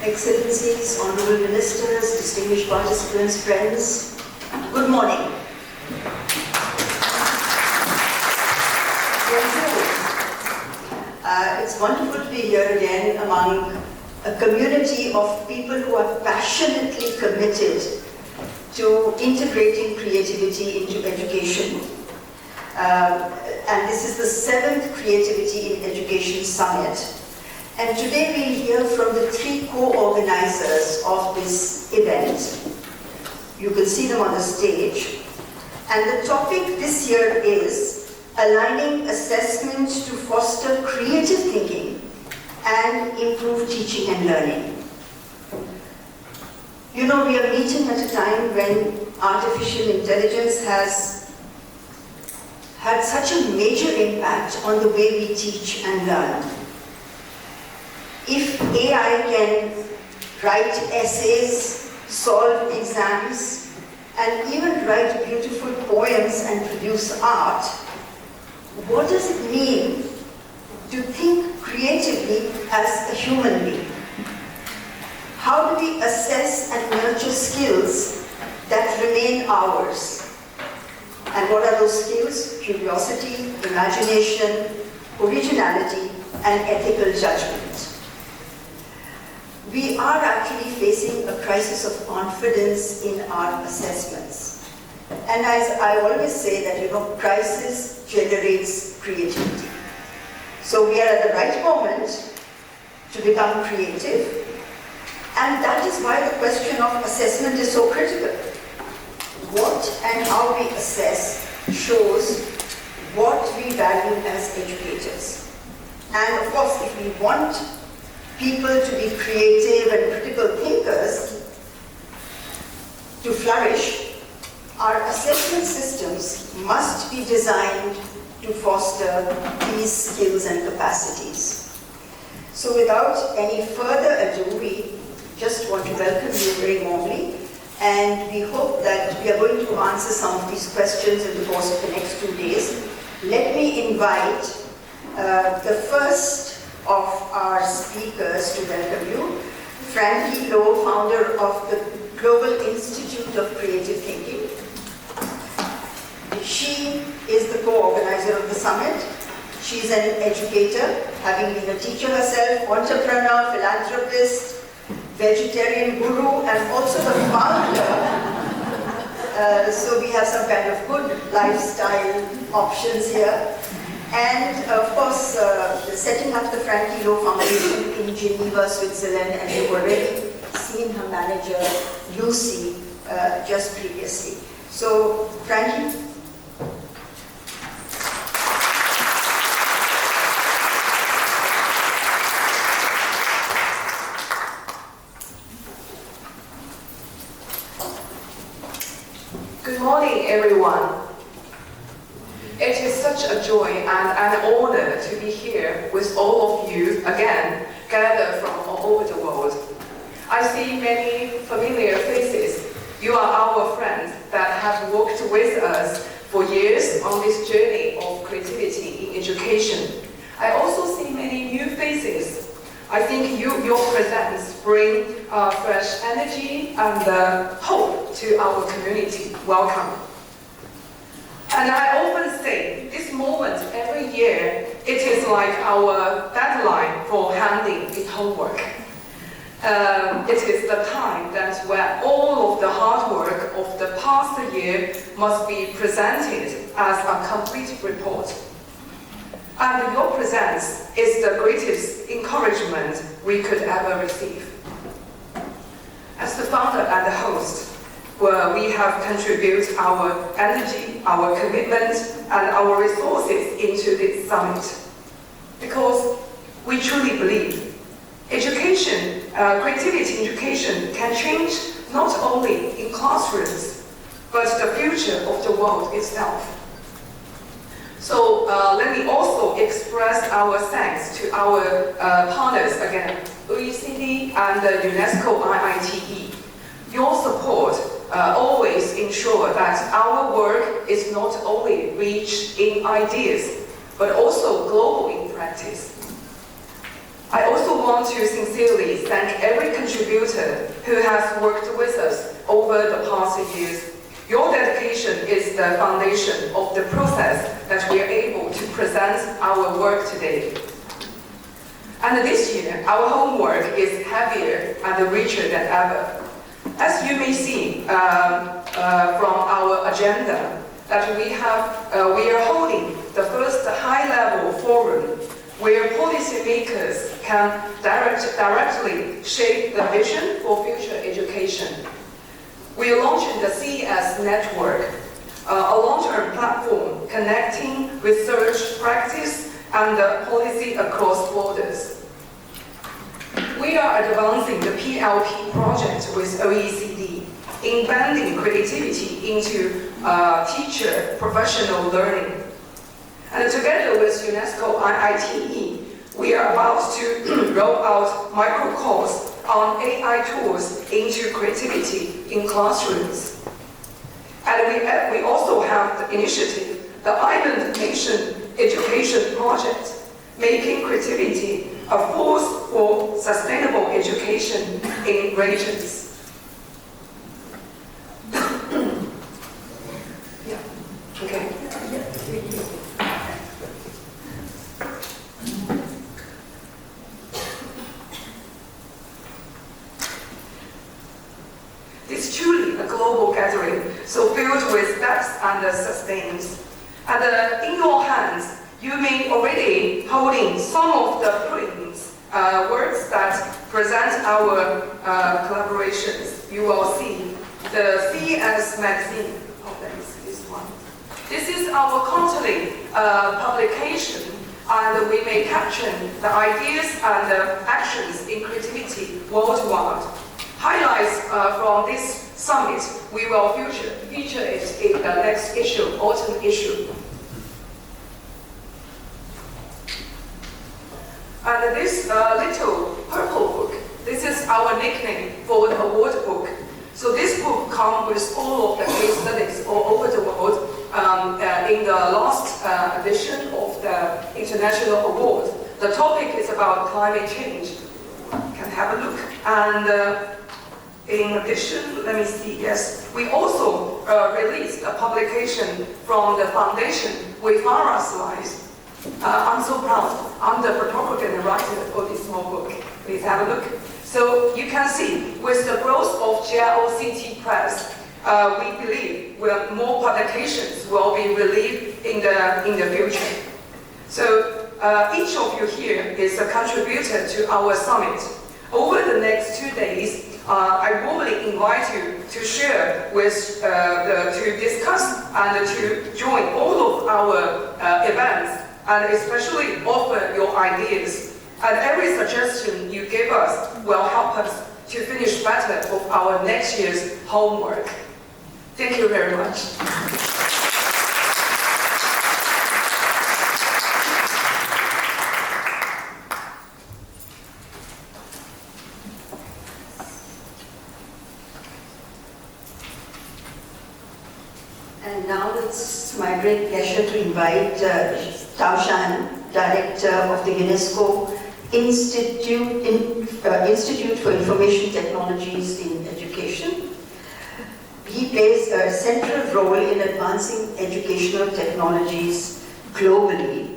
Excellencies, Honorable Ministers, distinguished participants, friends, good morning. It's wonderful to be here again among a community of people who are passionately committed to integrating creativity into education. And this is the 7th Creativity in Education Summit. And today we'll hear from the 3 co-organizers of this event. You can see them on the stage. And the topic this year is aligning assessment to foster creative thinking and improve teaching and learning. You know, we are meeting at a time when artificial intelligence has had such a major impact on the way we teach and learn. If AI can write essays, solve exams, and even write beautiful poems and produce art, what does it mean to think creatively as a human being? How do we assess and nurture skills that remain ours? And what are those skills? Curiosity, imagination, originality, and ethical judgment. We are actually facing a crisis of confidence in our assessments. And as I always say that, crisis generates creativity. So we are at the right moment to become creative. And that is why the question of assessment is so critical. What and how we assess shows what we value as educators. And of course, if we want people to be creative and critical thinkers to flourish, our assessment systems must be designed to foster these skills and capacities. So without any further ado, we just want to welcome you very warmly, and we hope that we are going to answer some of these questions in the course of the next 2 days. Let me invite the first of our speakers to welcome you, Frankie Lowe, founder of the Global Institute of Creative Thinking. She is the co-organizer of the summit. She's an educator, having been a teacher herself, entrepreneur, philanthropist, vegetarian guru, and also the founder. So we have some kind of good lifestyle options here. And of course, setting up the Frankie Lowe Foundation in Geneva, Switzerland, and you've already seen her manager, Lucy, just previously. So, Frankie? Good morning, everyone. It is such a joy and an honor to be here with all of you again, gathered from all over the world. I see many familiar faces. You are our friends that have worked with us for years on this journey of creativity in education. I also see many new faces. I think your presence brings fresh energy and hope to our community. Welcome. And I often say, this moment every year, it is like our deadline for handing in homework. It is the time that where all of the hard work of the past year must be presented as a complete report. And your presence is the greatest encouragement we could ever receive. As the founder and the host, where we have contributed our energy, our commitment, and our resources into this summit. Because we truly believe education, creativity education can change not only in classrooms, but the future of the world itself. So let me also express our thanks to our partners again, OECD and the UNESCO IITE. Your support always ensure that our work is not only rich in ideas, but also global in practice. I also want to sincerely thank every contributor who has worked with us over the past years. Your dedication is the foundation of the process that we are able to present our work today. And this year, our homework is heavier and richer than ever. As you may see from our agenda, that we are holding the first high-level forum where policymakers can directly shape the vision for future education. We are launching the CES network, a long-term platform connecting research, practice, and policy across borders. We are advancing the PLP project with OECD, embedding creativity into teacher professional learning. And together with UNESCO IITE, we are about to roll out micro-course on AI tools into creativity in classrooms. And we also have the initiative, the Island Nation Education Project, making creativity a force for sustainable education in regions. Yeah, okay. It's truly a global gathering, so filled with depth and sustains. And in your hands, you may already holding some of the prints, words that present our collaborations. You will see the CES magazine. Oh, that is this one. This is our quarterly publication, and we may capture the ideas and actions in creativity worldwide. Highlights from this summit, we will feature it in the next issue, autumn issue. And this little purple book, this is our nickname for the award book. So this book comes with all of the case studies all over the world in the last edition of the International Award. The topic is about climate change. You can have a look. And in addition, let me see, yes, we also released a publication from the foundation with Farah slides. I'm so proud. I'm the photographer and writer for this small book. Please have a look. So you can see, with the growth of GLOCT Press, we believe more publications will be released in the future. So each of you here is a contributor to our summit. Over the next 2 days, I warmly invite you to share with, to discuss and to join all of our events, and especially offer your ideas. And every suggestion you give us will help us to finish better of our next year's homework. Thank you very much. And now it's my great pleasure to invite Tao Shan, Director of the UNESCO Institute for Information Technologies in Education. He plays a central role in advancing educational technologies globally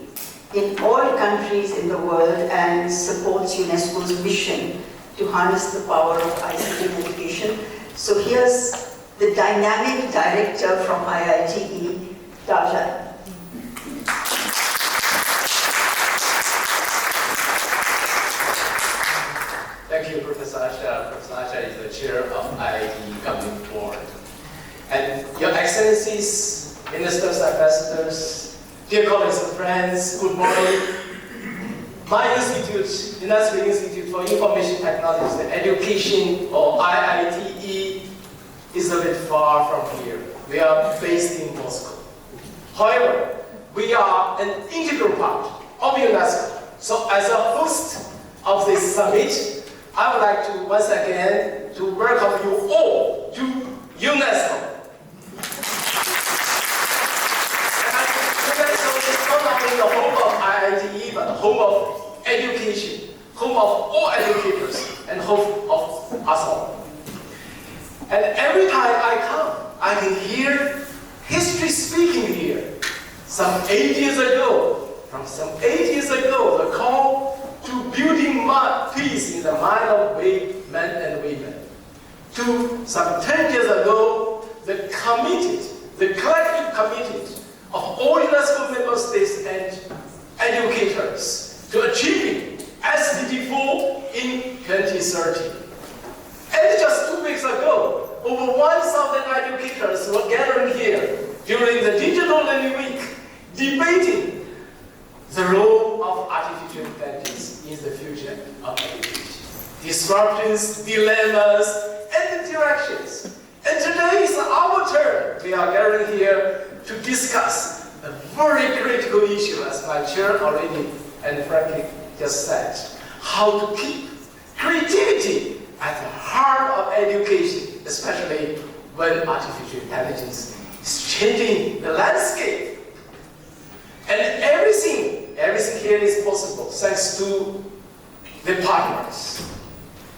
in all countries in the world and supports UNESCO's mission to harness the power of ICT in education. So here's the dynamic director from IITE, Tao Shan. Thank you, Professor Asha. Professor Asha is the chair of IITE Governing Board. And Your Excellencies, Ministers, Ambassadors, dear colleagues and friends, good morning. My institute, UNESCO Institute for Information Technologies and Education, or IITE, is a bit far from here. We are based in Moscow. However, we are an integral part of UNESCO. So as a host of this summit, I would like to once again to welcome you all to UNESCO. UNESCO is not only the home of IITE, but the home of education home of all educators, and home of us all. And every time I come, I can hear history speaking here. Some 8 years ago, the call to building peace in the mind of men and women. To some 10 years ago, the collective committed of all UNESCO member states and educators to achieving SDG 4 in 2030. And just 2 weeks ago, over 1,000 educators were gathering here during the Digital Learning Week, debating the role of artificial intelligence in the future of education. Disruptions, dilemmas, and directions. And today is our turn. We are gathering here to discuss a very critical issue, as my chair already and Frankie just said, how to keep creativity at the heart of education, especially when artificial intelligence is changing the landscape. And everything here is possible thanks to the partners,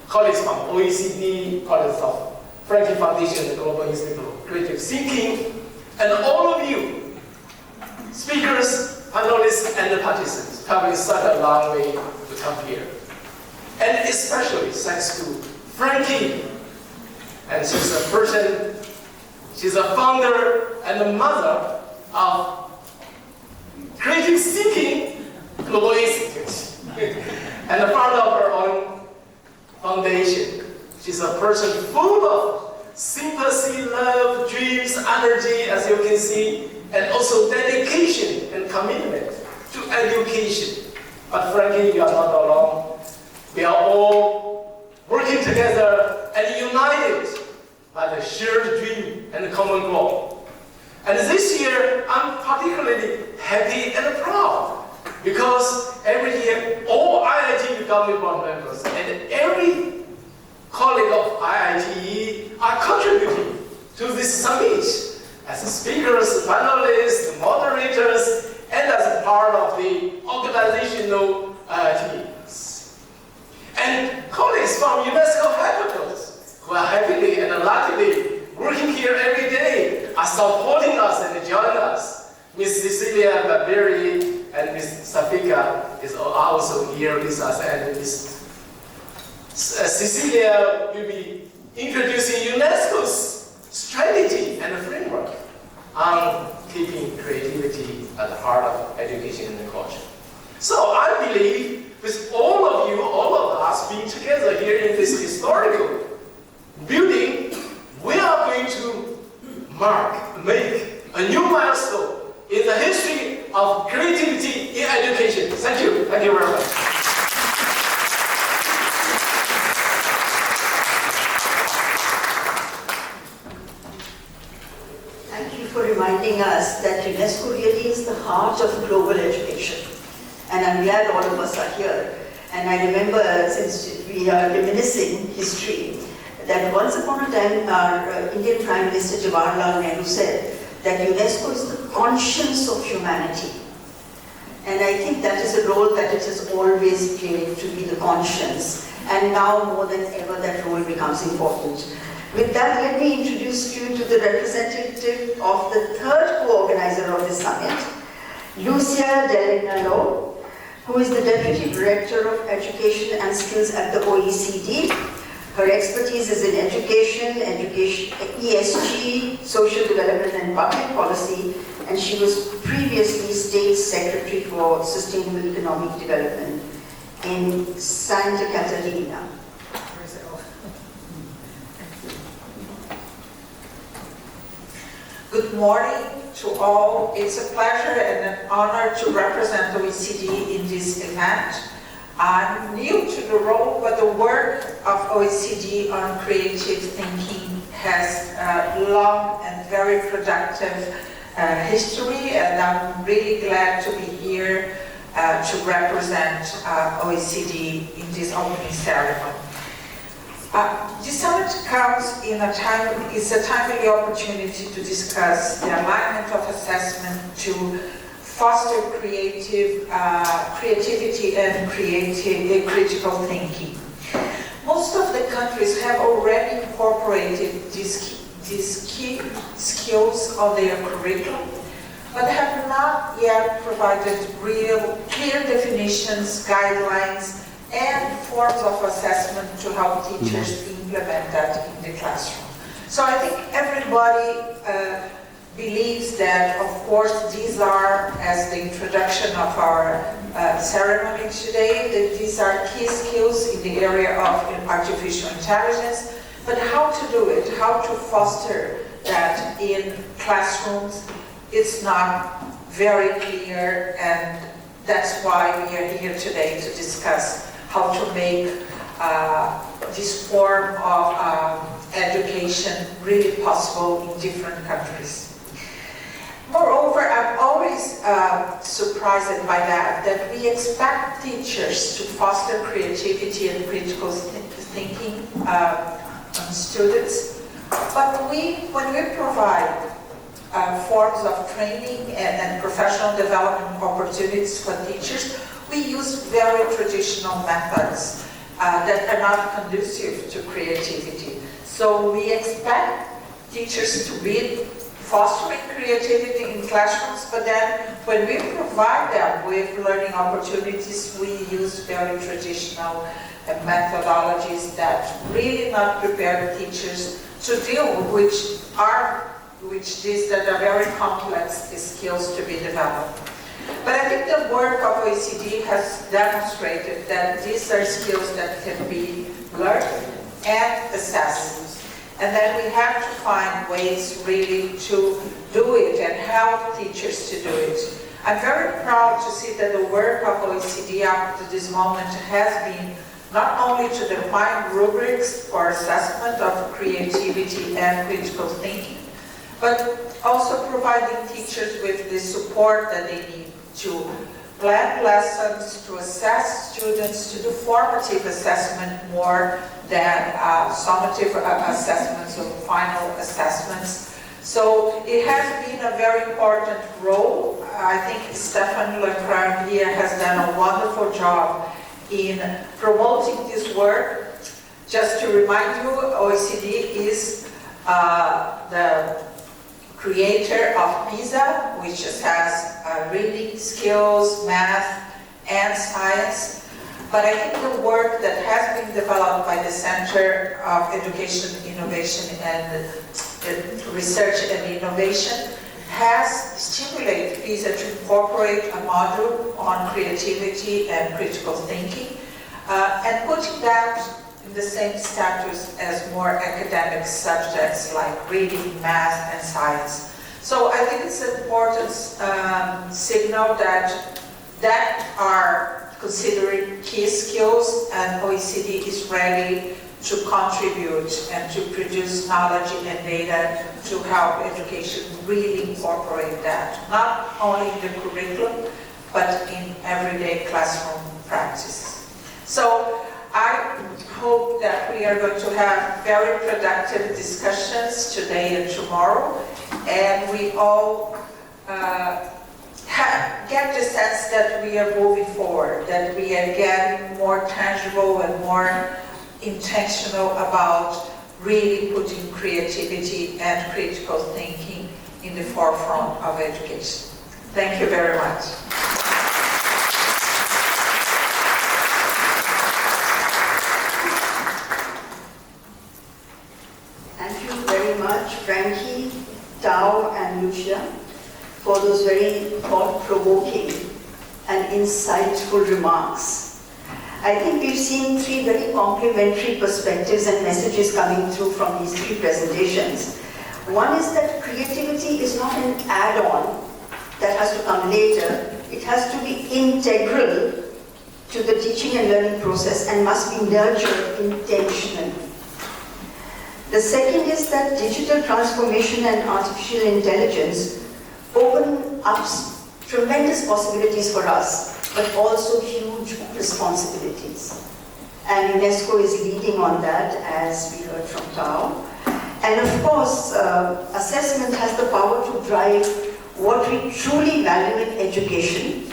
colleagues from OECD, colleagues of Franklin Foundation, the Global Institute of Creative Thinking, and all of you, speakers, panelists, and participants, traveling such a long way to come here. And especially thanks to Frankie, and she's a founder and a mother of Creative Thinking Global Institute, and a part of her own foundation. She's a person full of sympathy, love, dreams, energy, as you can see, and also dedication and commitment to education. But Frankie, you are not alone. We are all working together and united by the shared dream and common goal. And this year, I'm particularly happy and proud because every year, all IIT governing board members and every colleague of IITE are contributing to this summit as speakers, panelists, moderators, and as part of the organizational teams. And colleagues from UNESCO headquarters who are happily and luckily working here every day are supporting us and joining us. Ms. Cecilia Barberi and Ms. Safika is also here with us, and Ms. Cecilia will be introducing UNESCO's strategy and framework on keeping creativity at the heart of education and culture. So I believe with all of you, all of us being together here in this historical building, we are going to make a new milestone in the history of creativity in education. Thank you. Thank you very much. Thank you for reminding us that UNESCO really is the heart of global education. And I'm glad all of us are here. And I remember, since we are reminiscing history, that once upon a time our Indian Prime Minister Jawaharlal Nehru said that UNESCO is the conscience of humanity. And I think that is a role that it has always played, to be the conscience. And now more than ever that role becomes important. With that, let me introduce you to the representative of the third co-organizer of this summit, Lucia Delignalo, who is the Deputy Director of Education and Skills at the OECD. Her expertise is in education, ESG, social development and public policy, and she was previously State Secretary for Sustainable Economic Development in Santa Catarina. Good morning to all. It's a pleasure and an honor to represent OECD in this event. I'm new to the role, but the work of OECD on creative thinking has a long and very productive history, and I'm really glad to be here to represent OECD in this opening ceremony. This summit comes in a timely opportunity to discuss the alignment of assessment to foster creativity and critical thinking. Most of the countries have already incorporated these key skills on their curriculum, but have not yet provided real clear definitions, guidelines, and forms of assessment to help teachers implement that in the classroom. So I think everybody believes that, of course, these are, as the introduction of our ceremony today, that these are key skills in the area of artificial intelligence, but how to do it, how to foster that in classrooms, it's not very clear, and that's why we are here today to discuss how to make this form of education really possible in different countries. Moreover, I'm always surprised by that we expect teachers to foster creativity and critical thinking on students, but when we provide forms of training and professional development opportunities for teachers, we use very traditional methods that are not conducive to creativity. So we expect teachers to be fostering creativity in classrooms, but then when we provide them with learning opportunities, we use very traditional methodologies that really not prepare teachers to deal with these that are very complex skills to be developed. But I think the work of OECD has demonstrated that these are skills that can be learned and assessed. And then we have to find ways really to do it and help teachers to do it. I'm very proud to see that the work of OECD up to this moment has been not only to define rubrics for assessment of creativity and critical thinking, but also providing teachers with the support that they need to plan lessons, to assess students, to do formative assessment more than summative assessments or final assessments. So it has been a very important role. I think Stefan Leclerc here has done a wonderful job in promoting this work. Just to remind you, OECD is the creator of PISA, which has reading skills, math, and science. But I think the work that has been developed by the Center of Education, Innovation, and Research and Innovation has stimulated PISA to incorporate a module on creativity and critical thinking, and putting that in the same status as more academic subjects like reading, math, and science. So I think it's an important signal that are considering key skills, and OECD is ready to contribute and to produce knowledge and data to help education really incorporate that, not only in the curriculum, but in everyday classroom practice. So I hope that we are going to have very productive discussions today and tomorrow, and we all get the sense that we are moving forward, that we are getting more tangible and more intentional about really putting creativity and critical thinking in the forefront of education. Thank you very much. Thank you very much, Frankie, Tao, and Lucia, for those very thought-provoking and insightful remarks. I think we've seen three very complementary perspectives and messages coming through from these three presentations. One is that creativity is not an add-on that has to come later. It has to be integral to the teaching and learning process and must be nurtured intentionally. The second is that digital transformation and artificial intelligence open up tremendous possibilities for us, but also huge responsibilities. And UNESCO is leading on that, as we heard from Tao. And of course, assessment has the power to drive what we truly value in education,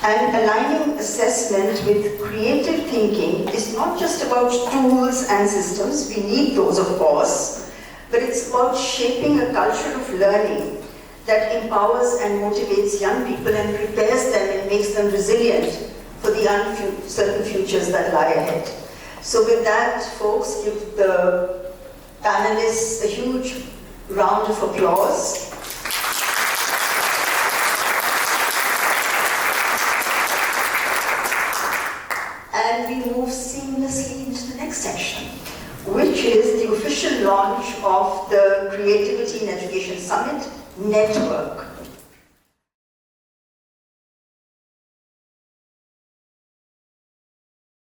and aligning assessment with creative thinking is not just about tools and systems, we need those of course, but it's about shaping a culture of learning that empowers and motivates young people and prepares them and makes them resilient for the uncertain futures that lie ahead. So with that, folks, give the panelists a huge round of applause. And we move seamlessly into the next section, which is the official launch of the Creativity in Education Summit Network.